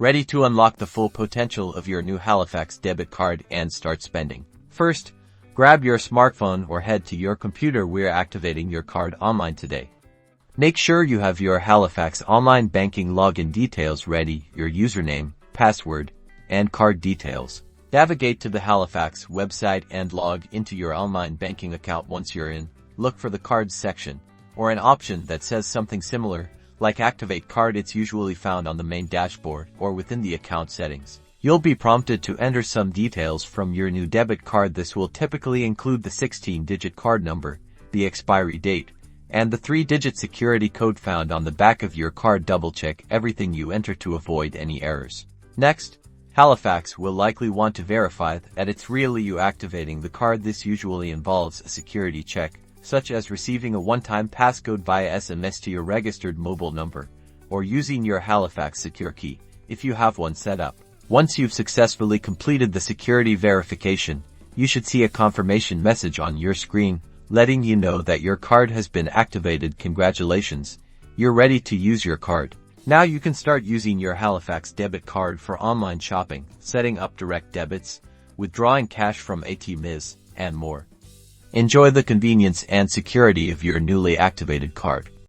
Ready to unlock the full potential of your new Halifax debit card and start spending? First, grab your smartphone or head to your computer. We're activating your card online today. Make sure you have your Halifax online banking login details ready, your username, password, and card details. Navigate to the Halifax website and log into your online banking account. Once you're in, look for the cards section, or an option that says something similar, like Activate Card. It's usually found on the main dashboard or within the account settings. You'll be prompted to enter some details from your new debit card. This will typically include the 16-digit card number, the expiry date, and the 3-digit security code found on the back of your card. Double-check everything you enter to avoid any errors. Next, Halifax will likely want to verify that it's really you activating the card. This usually involves a security check, such as receiving a one-time passcode via SMS to your registered mobile number, or using your Halifax secure key, if you have one set up. Once you've successfully completed the security verification, you should see a confirmation message on your screen, letting you know that your card has been activated. Congratulations, you're ready to use your card. Now you can start using your Halifax debit card for online shopping, setting up direct debits, withdrawing cash from ATMs, and more. Enjoy the convenience and security of your newly activated card.